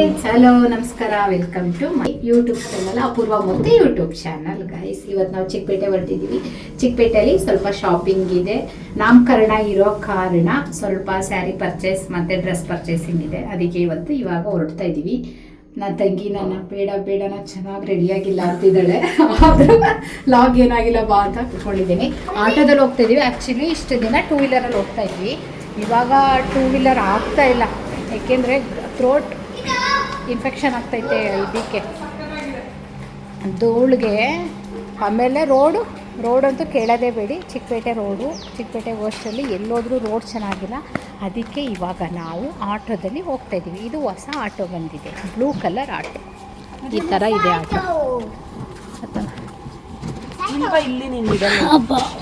Hello ನಮಸ್ಕಾರ, welcome to my YouTube channel Apoorva Mukti YouTube channel. Guys, ಇವತ್ತು ನಾವು ಚಿಕ್ಕಪೇಟೆ ಹೊರಟಿದ್ದೀವಿ. ಚಿಕ್ಕಪೇಟೆಯಲ್ಲಿ ಸ್ವಲ್ಪ ಶಾಪಿಂಗ್ ಇದೆ. ನಾಮಕರಣ ಇರೋ ಕಾರಣ ಸ್ವಲ್ಪ ಸ್ಯಾರಿ ಪರ್ಚೇಸ್ ಮತ್ತು ಡ್ರೆಸ್ ಪರ್ಚೇಸಿಂಗ್ ಇದೆ. ಅದಕ್ಕೆ ಇವಾಗ ಹೊರಡ್ತಾ ಇದ್ದೀವಿ. ನನ್ನ ತಂಗಿ ನನ್ನ ಬೇಡ ನಾನು ಚೆನ್ನಾಗಿ ರೆಡಿಯಾಗಿಲ್ಲ ಅಂತಿದ್ದಾಳೆ. ಆದರೂ ಲಾಗ್ ಏನಾಗಿಲ್ಲ ಬಾ ಅಂತ ಕುತ್ಕೊಂಡಿದ್ದೀನಿ. ಆಟೋದಲ್ಲಿ ಹೋಗ್ತಾ ಇದ್ದೀವಿ. ಆ್ಯಕ್ಚುಲಿ ಇಷ್ಟು ದಿನ ಟೂ ವೀಲರಲ್ಲಿ ಹೋಗ್ತಾ ಇದ್ವಿ. ಇವಾಗ ಟೂ ವೀಲರ್ ಆಗ್ತಾ ಇಲ್ಲ, ಏಕೆಂದರೆ ಥ್ರೋಟ್ ಇನ್ಫೆಕ್ಷನ್ ಆಗ್ತೈತೆ ಇದಕ್ಕೆ, ಧೂಳಿಗೆ. ಆಮೇಲೆ ರೋಡಂತೂ ಕೇಳೋದೇ ಬೇಡಿ. ಚಿಕ್ಕಪೇಟೆ ಗೋಷ್ಟಲ್ಲಿ ಎಲ್ಲೋದ್ರೂ ರೋಡ್ ಚೆನ್ನಾಗಿಲ್ಲ. ಅದಕ್ಕೆ ಇವಾಗ ನಾವು ಆಟೋದಲ್ಲಿ ಹೋಗ್ತಾ ಇದ್ದೀವಿ. ಇದು ಹೊಸ ಆಟೋ ಬಂದಿದೆ, ಬ್ಲೂ ಕಲರ್ ಆಟೋ. ಈ ಥರ ಇದೆ ಆಟೋ.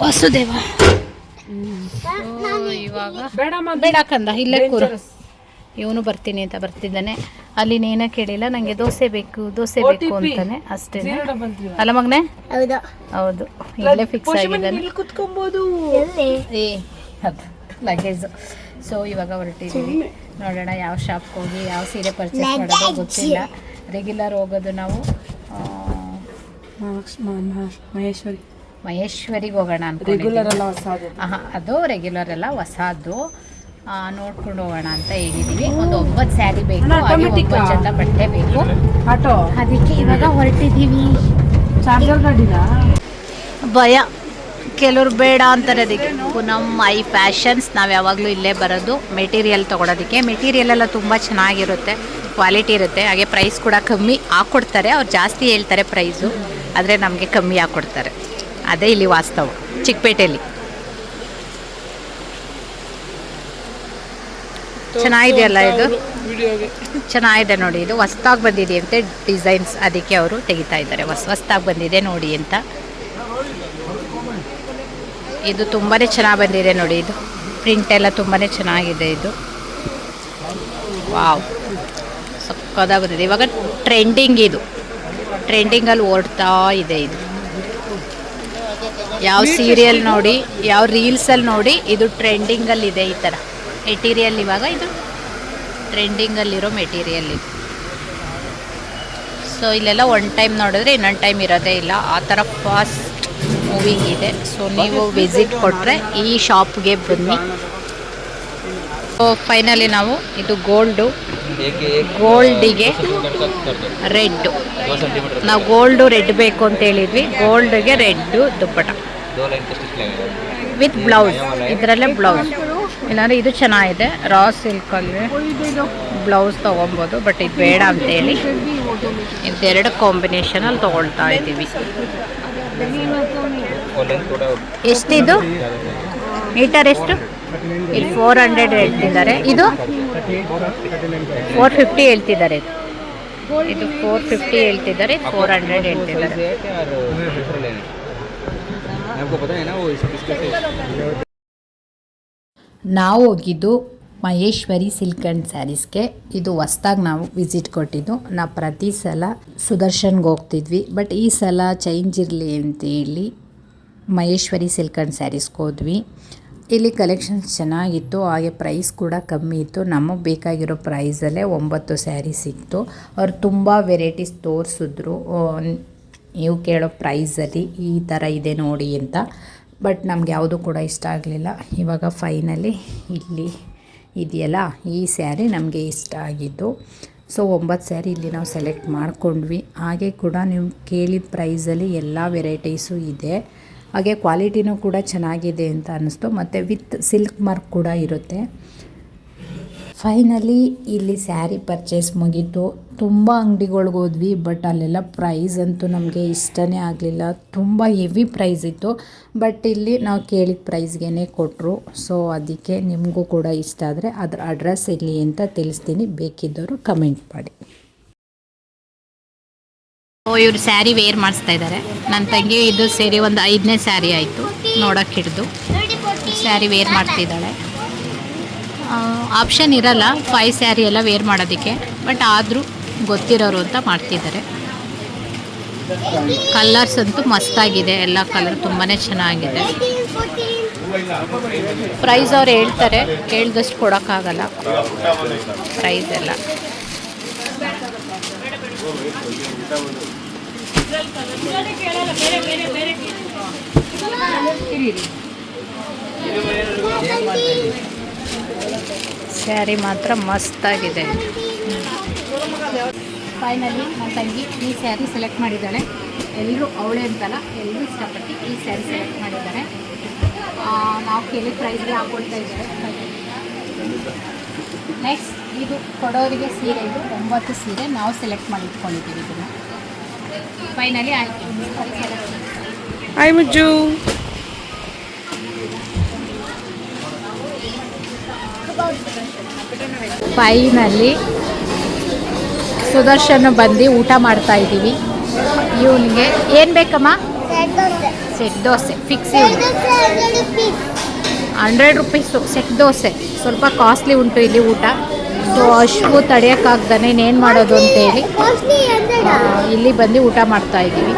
ವಸುದೇವ ಇವಾಗ ಬೇಡ ಕಂದ, ಇಲ್ಲೇ ಕೂರು. ಇವನು ಬರ್ತೀನಿ ಅಂತ ಬರ್ತಿದ್ದಾನೆ. ಅಲ್ಲಿ ನೇನ ಕೇಳಿಲ್ಲ, ನನಗೆ ದೋಸೆ ಬೇಕು ಅಂತಾನೆ, ಅಷ್ಟೇ ಅಲ್ಲ ಮಗನೆ? ಹೌದು, ಇಲ್ಲೇ ಫಿಕ್ಸ್ ಆಗಿದ್ದಾನೆ. ಅದು ಲಗೇಜು. ಸೊ ಇವಾಗ ಹೊರಟಿದ್ದೀವಿ. ನೋಡೋಣ ಯಾವ ಶಾಪ್ಗೆ ಹೋಗಿ ಯಾವ ಸೀರೆ ಪರ್ಚೇಸ್ ಮಾಡೋದು ಗೊತ್ತಿಲ್ಲ. ರೆಗ್ಯುಲರ್ ಹೋಗೋದು ನಾವು ಮಹೇಶ್ವರಿಗೆ ಹೋಗೋಣ ಅನ್ಕೊಂಡಿದ್ದೀವಿ. ಅದು ರೆಗ್ಯುಲರ್ ಎಲ್ಲ ಹೊಸದು ನೋಡ್ಕೊಂಡು ಹೋಗೋಣ ಅಂತ ಹೇಳಿದೀವಿ. ಒಂದು 9 ಸ್ಯಾರಿ ಬೇಕು, ಹಾಗೆ 9 ಜೊತೆ ಬಟ್ಟೆ ಬೇಕು. ಅದಕ್ಕೆ ಇವಾಗ ಹೊರಟಿದ್ದೀವಿ. ಭಯ, ಕೆಲವ್ರು ಬೇಡ ಅಂತಾರೆ. ಅದಕ್ಕೆ ಪೂನಂ ಐ ಫ್ಯಾಷನ್ಸ್ ನಾವು ಯಾವಾಗಲೂ ಇಲ್ಲೇ ಬರೋದು ಮೆಟೀರಿಯಲ್ ತೊಗೊಳೋದಕ್ಕೆ. ಮೆಟೀರಿಯಲ್ ಎಲ್ಲ ತುಂಬ ಚೆನ್ನಾಗಿರುತ್ತೆ, ಕ್ವಾಲಿಟಿ ಇರುತ್ತೆ. ಹಾಗೆ ಪ್ರೈಸ್ ಕೂಡ ಕಮ್ಮಿ ಹಾಕ್ಕೊಡ್ತಾರೆ. ಅವ್ರು ಜಾಸ್ತಿ ಹೇಳ್ತಾರೆ ಪ್ರೈಸು, ಆದರೆ ನಮಗೆ ಕಮ್ಮಿ ಹಾಕ್ಕೊಡ್ತಾರೆ. ಅದೇ ಇಲ್ಲಿ ವಾಸ್ತವ ಚಿಕ್ಕಪೇಟೆಯಲ್ಲಿ. ಚೆನ್ನಾಗಿದೆಯಲ್ಲ ಇದು? ಚೆನ್ನಾಗಿದೆ ನೋಡಿ. ಇದು ಹೊಸ್ದಾಗಿ ಬಂದಿದೆ ಅಂತೆ ಡಿಸೈನ್ಸ್, ಅದಕ್ಕೆ ಅವರು ತೆಗಿತಾ ಇದ್ದಾರೆ. ಹೊಸ್ದಾಗಿ ಬಂದಿದೆ ನೋಡಿ ಅಂತ. ಇದು ತುಂಬಾ ಚೆನ್ನಾಗಿ ಬಂದಿದೆ ನೋಡಿ. ಇದು ಪ್ರಿಂಟ್ ಎಲ್ಲ ತುಂಬಾ ಚೆನ್ನಾಗಿದೆ. ಇದು ವಾವ್, ಸಕ್ಕದಾಗಿ ಬಂದಿದೆ. ಇವಾಗ ಟ್ರೆಂಡಿಂಗಲ್ಲಿ ಓಡ್ತಾ ಇದೆ. ಇದು ಯಾವ ಸೀರಿಯಲ್ ನೋಡಿ, ಯಾವ ರೀಲ್ಸಲ್ಲಿ ನೋಡಿ, ಇದು ಟ್ರೆಂಡಿಂಗಲ್ಲಿದೆ ಈ ಥರ ಮೆಟೀರಿಯಲ್. ಇವಾಗ ಇದು ಟ್ರೆಂಡಿಂಗಲ್ಲಿರೋ ಮೆಟೀರಿಯಲ್ ಇದು. ಸೊ ಇಲ್ಲೆಲ್ಲ ಒನ್ ಟೈಮ್ ನೋಡಿದ್ರೆ ಇನ್ನೊಂದು ಟೈಮ್ ಇರೋದೇ ಇಲ್ಲ, ಆ ಥರ ಫಾಸ್ಟ್ ಮೂವಿಂಗ್ ಇದೆ. ಸೊ ನೀವು ವಿಸಿಟ್ ಕೊಟ್ಟರೆ ಈ ಶಾಪ್ಗೆ ಬನ್ನಿ. ಸೊ ಫೈನಲಿ ನಾವು ಇದು ಗೋಲ್ಡಿಗೆ ರೆಡ್ಡು, ನಾವು ಗೋಲ್ಡು ರೆಡ್ ಬೇಕು ಅಂತ ಹೇಳಿದ್ವಿ. ಗೋಲ್ಡ್ಗೆ ರೆಡ್ಡು ದುಪ್ಪಟ ವಿತ್ ಬ್ಲೌಸ್. ಇದರಲ್ಲೇ ಬ್ಲೌಸ್, ಇಲ್ಲಾಂದರೆ ಇದು ಚೆನ್ನಾಗಿದೆ ರಾ ಸಿಲ್ಕಲ್ಲಿ ಬ್ಲೌಸ್ ತೊಗೊಬೋದು. ಬಟ್ ಇದು ಬೇಡ ಅಂತೇಳಿ ಇದೆರಡು ಕಾಂಬಿನೇಷನಲ್ಲಿ ತೊಗೊಳ್ತಾ ಇದ್ದೀವಿ. ಎಷ್ಟಿದು ಮೀಟರ್? ಎಷ್ಟು? ಇದು 400 ಹೇಳ್ತಿದ್ದಾರೆ. ಇದು 450 ಹೇಳ್ತಿದ್ದಾರೆ. ಇದು 450 ಹೇಳ್ತಿದ್ದಾರೆ, 400 ಹೇಳ್ತಿದ್ದಾರೆ. ನಾವು ಹೋಗಿದ್ದು ಮಹೇಶ್ವರಿ ಸಿಲ್ಕ್ ಆ್ಯಂಡ್ ಸ್ಯಾರೀಸ್ಗೆ. ಇದು ಹೊಸ್ದಾಗಿ ನಾವು ವಿಸಿಟ್ ಕೊಟ್ಟಿದ್ದು. ನಾವು ಪ್ರತಿ ಸಲ ಸುದರ್ಶನ್ಗೆ ಹೋಗ್ತಿದ್ವಿ, ಬಟ್ ಈ ಸಲ ಚೇಂಜ್ ಇರಲಿ ಅಂತೇಳಿ ಮಹೇಶ್ವರಿ ಸಿಲ್ಕ್ ಆ್ಯಂಡ್ ಸ್ಯಾರೀಸ್ಗೆ ಹೋದ್ವಿ. ಇಲ್ಲಿ ಕಲೆಕ್ಷನ್ಸ್ ಚೆನ್ನಾಗಿತ್ತು, ಹಾಗೆ ಪ್ರೈಸ್ ಕೂಡ ಕಮ್ಮಿ ಇತ್ತು. ನಮಗೆ ಬೇಕಾಗಿರೋ ಪ್ರೈಸಲ್ಲೇ 9 ಸ್ಯಾರಿ ಸಿಕ್ತು. ಅವ್ರು ತುಂಬ ವೆರೈಟೀಸ್ ತೋರಿಸಿದ್ರು, ನೀವು ಕೇಳೋ ಪ್ರೈಸಲ್ಲಿ ಈ ಥರ ಇದೆ ನೋಡಿ ಅಂತ. ಬಟ್ ನಮ್ಗೆ ಯಾವುದೂ ಕೂಡ ಇಷ್ಟ ಆಗಲಿಲ್ಲ. ಇವಾಗ ಫೈನಲಿ ಇಲ್ಲಿ ಇದೆಯಲ್ಲ, ಈ ಸ್ಯಾರಿ ನಮಗೆ ಇಷ್ಟ ಆಗಿದ್ದು. ಸೊ 9 ಸ್ಯಾರಿ ಇಲ್ಲಿ ನಾವು ಸೆಲೆಕ್ಟ್ ಮಾಡ್ಕೊಂಡ್ವಿ. ಹಾಗೆ ಕೂಡ ನೀವು ಕೇಳಿದ ಪ್ರೈಸಲ್ಲಿ ಎಲ್ಲ ವೆರೈಟೀಸು ಇದೆ. ಹಾಗೆ ಕ್ವಾಲಿಟಿನೂ ಕೂಡ ಚೆನ್ನಾಗಿದೆ ಅಂತ ಅನ್ನಿಸ್ತು. ಮತ್ತು ವಿತ್ ಸಿಲ್ಕ್ ಮಾರ್ಕ್ ಕೂಡ ಇರುತ್ತೆ. ಫೈನಲಿ ಇಲ್ಲಿ ಸ್ಯಾರಿ ಪರ್ಚೇಸ್ ಮುಗೀತು. ತುಂಬ ಅಂಗಡಿಗಳ್ಗೆ ಹೋದ್ವಿ, ಬಟ್ ಅಲ್ಲೆಲ್ಲ ಪ್ರೈಸ್ ಅಂತೂ ನಮಗೆ ಇಷ್ಟನೇ ಆಗಲಿಲ್ಲ. ತುಂಬ ಹೆವಿ ಪ್ರೈಸ್ ಇತ್ತು. ಬಟ್ ಇಲ್ಲಿ ನಾವು ಕೇಳಿದ ಪ್ರೈಸ್ಗೆ ಕೊಟ್ಟರು. ಸೊ ಅದಕ್ಕೆ ನಿಮಗೂ ಕೂಡ ಇಷ್ಟ ಆದರೆ ಅದರ ಅಡ್ರೆಸ್ ಎಲ್ಲಿ ಅಂತ ತಿಳಿಸ್ತೀನಿ, ಬೇಕಿದ್ದವರು ಕಮೆಂಟ್ ಮಾಡಿ. ಇವರು ಸ್ಯಾರಿ ವೇರ್ ಮಾಡಿಸ್ತಾ ಇದ್ದಾರೆ. ನನ್ನ ತಂಗಿ ಇದು ಸೇರಿ ಒಂದು 5ನೇ ಸ್ಯಾರಿ ಆಯಿತು ನೋಡೋಕ್ಕೆ ಹಿಡಿದು. ಸ್ಯಾರಿ ವೇರ್ ಮಾಡ್ತಿದ್ದಾಳೆ. ಆಪ್ಷನ್ ಇರಲ್ಲ 5 ಸ್ಯಾರಿ ಎಲ್ಲ ವೇರ್ ಮಾಡೋದಕ್ಕೆ, ಬಟ್ ಆದರೂ ಗೊತ್ತಿರೋರು ಅಂತ ಮಾಡ್ತಿದ್ದಾರೆ. ಕಲರ್ಸ್ ಅಂತೂ ಮಸ್ತಾಗಿದೆ, ಎಲ್ಲ ಕಲರ್ ತುಂಬಾ ಚೆನ್ನಾಗಿದೆ. ಪ್ರೈಸ್ ಅವ್ರು ಹೇಳ್ತಾರೆ, ಹೇಳ್ದಷ್ಟು ಕೊಡೋಕ್ಕಾಗಲ್ಲ ಪ್ರೈಸ್ ಎಲ್ಲ. ಸ್ಯಾರಿ ಮಾತ್ರ ಮಸ್ತಾಗಿದೆ. ಫೈನಲಿ ನನ್ನ ತಂಗಿ ಈ ಸ್ಯಾರಿ ಸೆಲೆಕ್ಟ್ ಮಾಡಿದ್ದಾಳೆ. ಎಲ್ಲರೂ ಅವಳೇ ಅಂತಲ್ಲ, ಎಲ್ಲರೂ ಇಷ್ಟಪಟ್ಟು ಈ ಸ್ಯಾರಿ ಸೆಲೆಕ್ಟ್ ಮಾಡಿದ್ದಾರೆ. ನಾವು ಕೇಳಿದ ಪ್ರೈಸ್ಗೆ ಹಾಕ್ಕೊಳ್ತಾ ಇದ್ದಾರೆ. ನೆಕ್ಸ್ಟ್ ಇದು ಕೊಡೋರಿಗೆ ಸೀರೆ, ಇದು 9 ಸೀರೆ ನಾವು ಸೆಲೆಕ್ಟ್ ಮಾಡಿ ಇಟ್ಕೊಂಡಿದ್ದೀವಿ. ಇದನ್ನು ಫೈನಲಿ ಆಯಿತು. ಹಾಯ್ ಮುಜ್ಜು. ಫೈನಲಿ ಸುದರ್ಶನ್ ಬಂದು ಊಟ ಮಾಡ್ತಾ ಇದ್ದೀವಿ. ಇವನಿಗೆ ಏನು ಬೇಕಮ್ಮ? Set dosa fix. 100 rupees set dosa. ಸ್ವಲ್ಪ ಕಾಸ್ಟ್ಲಿ ಉಂಟು ಇಲ್ಲಿ ಊಟ. ಸೊ ಅಷ್ಟು ತಡೆಯೋಕ್ಕಾಗ್ದಾನೆ ಇನ್ನೇನು ಮಾಡೋದು ಅಂತೇಳಿ ಇಲ್ಲಿ ಬಂದು ಊಟ ಮಾಡ್ತಾ ಇದ್ದೀವಿ.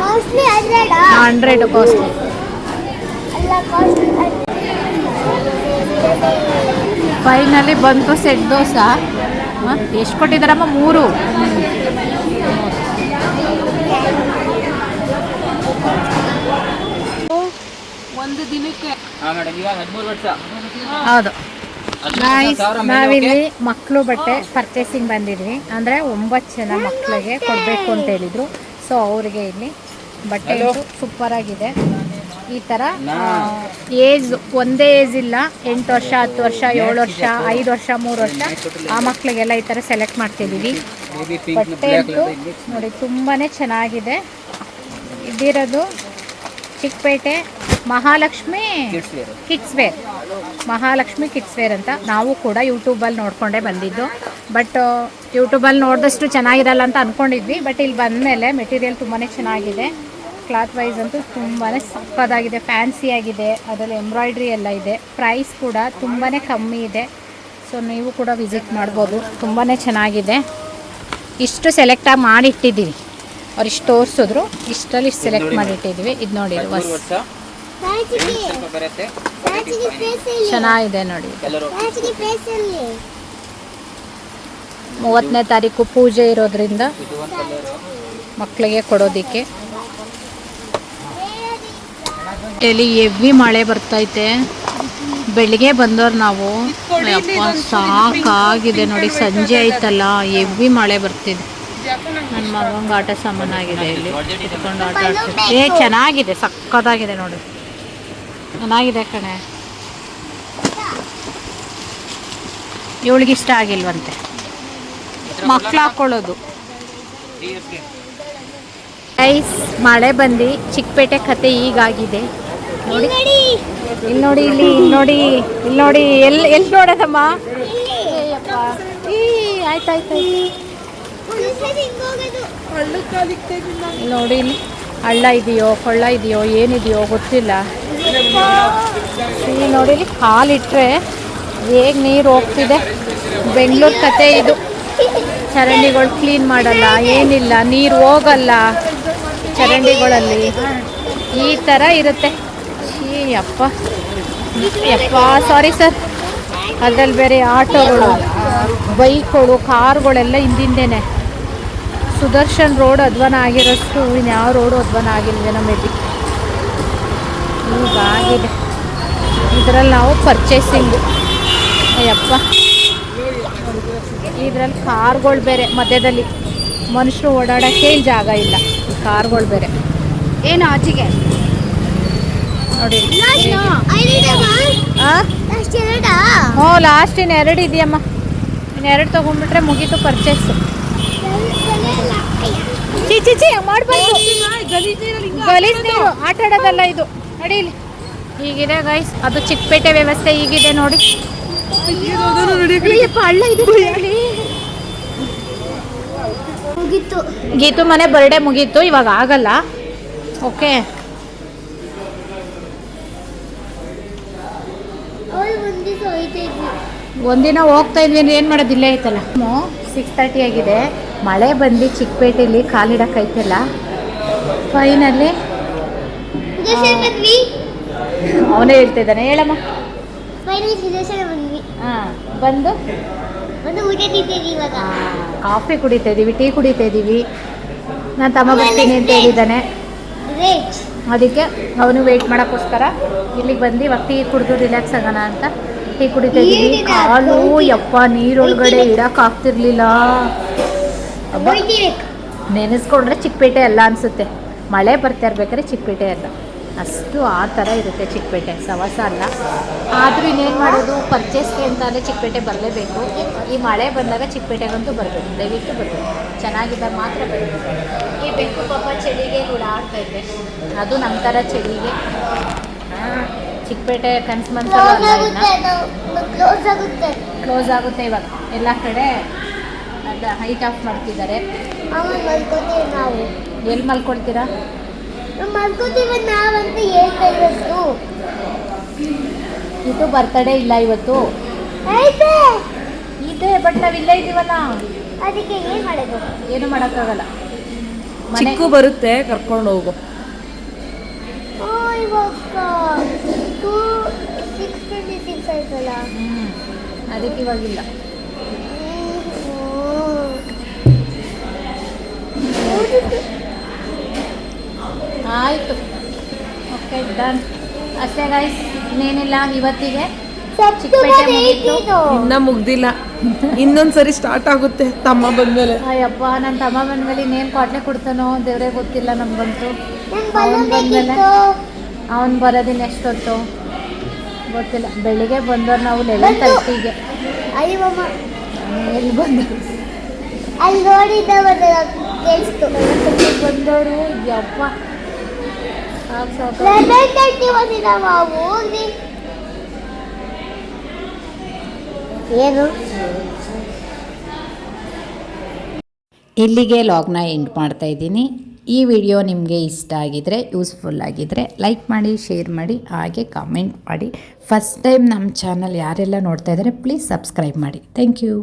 100 ಕಾಸ್ಟ್ಲಿ. ಫೈನಲಿ ಬಂತು ಸೆಟ್ ದೋಸೆ. ಎಷ್ಟು ಕೊಟ್ಟಿದ್ದಾರಮ್ಮ? 3. ಒಂದು ದಿನಕ್ಕೆ ಹೌದು. ನಾವಿಲ್ಲಿ ಮಕ್ಕಳು ಬಟ್ಟೆ ಪರ್ಚೇಸಿಂಗ್ ಬಂದಿದ್ವಿ. ಅಂದರೆ 9 ಜನ ಮಕ್ಕಳಿಗೆ ಕೊಡಬೇಕು ಅಂತ ಹೇಳಿದರು. ಸೊ ಅವರಿಗೆ ಇಲ್ಲಿ ಬಟ್ಟೆ ಸೂಪರಾಗಿದೆ. ಈ ಥರ ಏಜ್ ಒಂದೇ ಏಜ್ ಇಲ್ಲ, 8 ವರ್ಷ, 10 ವರ್ಷ, 7 ವರ್ಷ, 5 ವರ್ಷ, 3 ವರ್ಷ ಆ ಮಕ್ಕಳಿಗೆಲ್ಲ ಈ ಥರ ಸೆಲೆಕ್ಟ್ ಮಾಡ್ತಿದ್ದೀವಿ. ಬಟ್ಟೆ ಅಂತೂ ನೋಡಿ ತುಂಬಾ ಚೆನ್ನಾಗಿದೆ. ಇದಿರೋದು Chickpet Mahalakshmi kids wear. Mahalakshmi kids wear ಅಂತ. ನಾವು ಕೂಡ ಯೂಟ್ಯೂಬಲ್ಲಿ ನೋಡಿಕೊಂಡೇ ಬಂದಿದ್ದು. ಬಟ್ ಯೂಟ್ಯೂಬಲ್ಲಿ ನೋಡಿದಷ್ಟು ಚೆನ್ನಾಗಿರಲ್ಲ ಅಂತ ಅಂದ್ಕೊಂಡಿದ್ವಿ. ಬಟ್ ಇಲ್ಲಿ ಬಂದಮೇಲೆ ಮೆಟೀರಿಯಲ್ ತುಂಬಾ ಚೆನ್ನಾಗಿದೆ. ಕ್ಲಾತ್ ವೈಸ್ ಅಂತೂ ತುಂಬಾ ಸಕ್ಕತ್ತಾಗಿದೆ, ಫ್ಯಾನ್ಸಿಯಾಗಿದೆ. ಅದರಲ್ಲಿ ಎಂಬ್ರಾಯ್ಡ್ರಿ ಎಲ್ಲ ಇದೆ. ಪ್ರೈಸ್ ಕೂಡ ತುಂಬಾ ಕಮ್ಮಿ ಇದೆ. ಸೊ ನೀವು ಕೂಡ ವಿಸಿಟ್ ಮಾಡ್ಬೋದು. ತುಂಬಾ ಚೆನ್ನಾಗಿದೆ. ಇಷ್ಟು ಸೆಲೆಕ್ಟಾಗಿ ಮಾಡಿಟ್ಟಿದ್ದೀವಿ. ಅವ್ರು ಇಷ್ಟು ತೋರಿಸಿದ್ರು, ಇಷ್ಟರಲ್ಲಿ ಇಷ್ಟು ಸೆಲೆಕ್ಟ್ ಮಾಡಿಟ್ಟಿದ್ದೀವಿ. ಇದು ನೋಡಿ, ಚೆನ್ನಾಗಿದೆ ನೋಡಿ. 30ನೇ ತಾರೀಕು ಪೂಜೆ ಇರೋದ್ರಿಂದ ಮಕ್ಕಳಿಗೆ ಕೊಡೋದಕ್ಕೆ. ಇಲ್ಲಿ ಹೆವಿ ಮಳೆ ಬರ್ತೈತೆ. ಬೆಳಿಗ್ಗೆ ಬಂದವ್ರು ನಾವು. ಅಪ್ಪ ಸಾಕಾಗಿದೆ ನೋಡಿ, ಸಂಜೆ ಆಯ್ತಲ್ಲ ಹೆವಿ ಮಳೆ ಬರ್ತಿದೆ. ನನ್ನ ಮಗಂಗೆ ಆಟ ಸಾಮಾನಾಗಿದೆ. ಇಲ್ಲಿ ಕುತ್ಕೊಂಡು ಆಟ ಆಡ್ತಿದ್ದೆ. ಚೆನ್ನಾಗಿದೆ, ಸಕ್ಕತ್ತಾಗಿದೆ ನೋಡಿ, ಚೆನ್ನಾಗಿದೆ ಕಣೆ. ಇವಳಿಗೆ ಇಷ್ಟ ಆಗಿಲ್ವಂತೆ ಮಕ್ಳು ಹಾಕ್ಕೊಳ್ಳೋದು. ಗೈಸ್, ಮಳೆ ಬಂದು ಚಿಕ್ಕಪೇಟೆ ಕತೆ ಹೀಗಾಗಿದೆ ನೋಡಿ. ಇಲ್ಲಿ ನೋಡಿ, ಇಲ್ಲಿ ನೋಡಿ, ಇಲ್ಲಿ ನೋಡಿ. ಎಲ್ಲಿ ನೋಡೋದಮ್ಮ? ಆಯ್ತಾಯ್ತು ನೋಡಿ. ಇಲ್ಲಿ ಹಳ್ಳ ಇದೆಯೋ ಕೊಳ್ಳ ಇದೆಯೋ ಏನಿದೆಯೋ ಗೊತ್ತಿಲ್ಲ. ಇಲ್ಲಿ ನೋಡಿ, ಇಲ್ಲಿ ಕಾಲಿಟ್ರೆ ಹೇಗೆ ನೀರು ಹೋಗ್ತಿದೆ. ಬೆಂಗಳೂರು ಕತೆ ಇದು. ಚರಂಡಿಗಳು ಕ್ಲೀನ್ ಮಾಡಲ್ಲ, ಏನಿಲ್ಲ, ನೀರು ಹೋಗಲ್ಲ ಚರಂಡಿಗಳಲ್ಲಿ. ಈ ಥರ ಇರುತ್ತೆ. ಯಪ್ಪ ಸಾರಿ ಸರ್. ಅದ್ರಲ್ಲಿ ಬೇರೆ ಆಟೋಗಳು, ಬೈಕ್ಗಳು, ಕಾರ್ಗಳೆಲ್ಲ ಹಿಂದಿಂದೇನೆ. ಸುದರ್ಶನ್ ರೋಡ್ ಅಧ್ವಾನ ಆಗಿರೋಷ್ಟು ಇನ್ಯಾವ ರೋಡು ಅಧ್ವಾನ ಆಗಿಲ್ವೇನೋ ಮೇ ಬಿ. ಹೀಗಾಗಿದೆ. ಇದರಲ್ಲಿ ನಾವು ಪರ್ಚೇಸಿಂಗು. ಅಯ್ಯಪ್ಪ, ಇದರಲ್ಲಿ ಕಾರ್ಗಳು ಬೇರೆ ಮಧ್ಯದಲ್ಲಿ. ಮನುಷ್ಯರು ಓಡಾಡೋಕ್ಕೆ ಇಲ್ಲಿ ಜಾಗ ಇಲ್ಲ. ಕಾರ್ಗಳು ಬೇರೆ. ಏನು ಆಚೆಗೆ ನೋಡಿ. ಹ್ಞೂ, ಲಾಸ್ಟ್ ಇನ್ನು 2 ಇದೆಯಮ್ಮ. ಇನ್ನು 2 ತೊಗೊಂಡ್ಬಿಟ್ರೆ ಮುಗೀತು ಪರ್ಚೇಸು. ಚೀಚಿ ಮಾಡಬಾರ್ದು. ಗಲೀಜ್ ನೀರು ಆಟ ಆಡೋದಲ್ಲ ಇದು. ನೋಡಿ ಇಲ್ಲಿ ಹೀಗಿದೆ ಗೈಸ್. ಅದು ಚಿಕ್ಕಪೇಟೆ ವ್ಯವಸ್ಥೆ ಹೀಗಿದೆ ನೋಡಿ. ಹಳ್ಳ ಇದು. ಗೀತು ಮನೆ ಬರ್ಡೇ ಮುಗೀತು, ಇವಾಗ ಆಗಲ್ಲ. ಓಕೆ, ಒಂದಿನ ಹೋಗ್ತಾ ಇದ್ವಿ ಅಂದ್ರೆ ಏನು ಮಾಡೋದು, ಇಲ್ಲೇ ಐತಲ್ಲ. 6:30 ಆಗಿದೆ. ಮಳೆ ಬಂದು ಚಿಕ್ಕಪೇಟೆಯಲ್ಲಿ ಕಾಲಿಡಕ್ಕೈತಲ್ಲ. ಫೈನಲಿ ಅವನೇ ಹೇಳ್ತಿದ್ದಾನೆ. ಹೇಳಮ್ಮ. ಹಾಂ, ಬಂದು ಒಂದು ಊಟ ತಿಂತೀವಿ ಇವಾಗ. ಕಾಫಿ ಕುಡಿತಾ ಇದ್ದೀವಿ, ಟೀ ಕುಡಿತಾ ಇದ್ದೀವಿ. ನಾನು ತಮ್ಮ ಬರ್ತೀನಿ ಅಂತ ಹೇಳಿದ್ದಾನೆ, ವೆಜ್. ಅದಕ್ಕೆ ಅವನು ವೆಯ್ಟ್ ಮಾಡೋಕ್ಕೋಸ್ಕರ ಇಲ್ಲಿಗೆ ಬಂದು ಇವಾಗ ಟೀ ಕುಡಿದು ರಿಲ್ಯಾಕ್ಸ್ ಆಗೋಣ ಅಂತ ಟೀ ಕುಡಿತಾ ಇದ್ದೀವಿ. ಕಾಲು ಯಪ್ಪ ನೀರೊಳಗಡೆ ಇಡೋಕ್ಕಾಗ್ತಿರ್ಲಿಲ್ಲ. ನೆನೆಸ್ಕೊಂಡ್ರೆ ಚಿಕ್ಕಪೇಟೆ ಅಲ್ಲ ಅನಿಸುತ್ತೆ. ಮಳೆ ಬರ್ತಾ ಇರ್ಬೇಕಾದ್ರೆ ಚಿಕ್ಕಪೇಟೆ ಅಲ್ಲ, ಅಷ್ಟು ಆ ಥರ ಇರುತ್ತೆ ಚಿಕ್ಕಪೇಟೆ, ಸವಸ ಅಲ್ಲ. ಆದರೂ ಇನ್ನೇನು ಮಾಡೋದು, ಪರ್ಚೇಸ್ಗೆ ಅಂತಾದರೆ ಚಿಕ್ಕಪೇಟೆ ಬರಲೇಬೇಕು. ಈ ಮಳೆ ಬಂದಾಗ ಚಿಕ್ಕಪೇಟೆಗಂತೂ ಬರಬೇಕು, ದಯವಿಟ್ಟು ಬರಬೇಕು. ಚೆನ್ನಾಗಿದ್ದಾಗ ಮಾತ್ರ ಬರಬೇಕು. ಈ ಬೆಕ್ಕು ಪಾಪ ಚಳಿಗೆ ಓಡಾಡ್ತೈತೆ, ಅದು ನಮ್ಮ ಥರ ಚಳಿಗೆ. ಚಿಕ್ಕಪೇಟೆ ಕನ್ಸು ಮನ್ಸಲ್ಲ, ಕ್ಲೋಸ್ ಆಗುತ್ತೆ ಇವಾಗ ಎಲ್ಲ ಕಡೆ. ಅದು ಹೈಟ್ ಆಫ್ ಮಾಡ್ತಿದ್ದಾರೆ. ನಾವು ಎಲ್ಲಿ ಮಲ್ಕೊಳ್ತೀರಾ? ಮಲ್ಕೋತೀವಿ ನಾವಂತ ಹೇಳ್ತಾ ಇರೋದು. ಇದು ಬರ್ತಡೇ ಇಲ್ಲ ಇವತ್ತು ಇದೆ, ಬಟ್ ನಾವಿಲ್ಲ ಇದ್ದೀವಲ್ಲ, ಅದಕ್ಕೆ ಏನು ಮಾಡೋದು? ಏನು ಮಾಡೋಕ್ಕಾಗಲ್ಲ. ಚಿಕ್ಕು ಬರುತ್ತೆ, ಕರ್ಕೊಂಡು ಹೋಗು. ಇವಾಗ 6:26 ಆಯ್ತಲ್ಲ. ಅದಕ್ಕೆ ಇವಾಗಿಲ್ಲ. ಆಯಿತು, ಓಕೆ ಡನ್. ಅಷ್ಟೇ ಗೈಸ್, ಇನ್ನೇನಿಲ್ಲ ಇವತ್ತಿಗೆ. ಚಿಕ್ಕಪೇಟೆ ಮುಗೀತು. ಇನ್ನ ಮುಗ್ದಿಲ್ಲ, ಇನ್ನೊಂದ್ಸರಿ ಸ್ಟಾರ್ಟ್ ಆಗುತ್ತೆ ತಮ್ಮ ಬಂದ್ಮೇಲೆ. ಅಯ್ಯಪ್ಪ, ನನ್ನ ತಮ್ಮ ಬಂದ್ಮೇಲೆ ಇನ್ನೇನು ಕ್ವಾಟ್ಲೆ ಕೊಡ್ತಾನೋ ದೇವ್ರೇ ಗೊತ್ತಿಲ್ಲ ನಮಗಂತೂ. ಅವನು ಬಂದಮೇಲೆ ಅವನು ಬರೋದಿನ ಎಷ್ಟೊತ್ತು ಗೊತ್ತಿಲ್ಲ. ಬೆಳಿಗ್ಗೆ ಬಂದವ್ರು ನಾವು 11:30ಗೆ. ಅಯ್ಯಮ್ಮ, ಎಲ್ಲಿ ಬಂದರು? ಅಲ್ಲಿ ನೋಡಿದ್ದ ಕೇಳಿಸ್ತು. ಬಂದವರು ಯಪ್ಪ ಏನು ಇಲ್ಲಿಗೆ ಲಾಗ್ನ ಎಂಡ್ ಮಾಡ್ತಾ ಇದ್ದೀನಿ. ಈ ವಿಡಿಯೋ ನಿಮಗೆ ಇಷ್ಟ ಆಗಿದರೆ, ಯೂಸ್ಫುಲ್ ಆಗಿದ್ದರೆ ಲೈಕ್ ಮಾಡಿ, ಶೇರ್ ಮಾಡಿ, ಹಾಗೆ ಕಾಮೆಂಟ್ ಮಾಡಿ. ಫಸ್ಟ್ ಟೈಮ್ ನಮ್ಮ ಚಾನಲ್ ಯಾರೆಲ್ಲ ನೋಡ್ತಾ ಇದ್ದಾರೆ ಪ್ಲೀಸ್ ಸಬ್ಸ್ಕ್ರೈಬ್ ಮಾಡಿ. Thank you.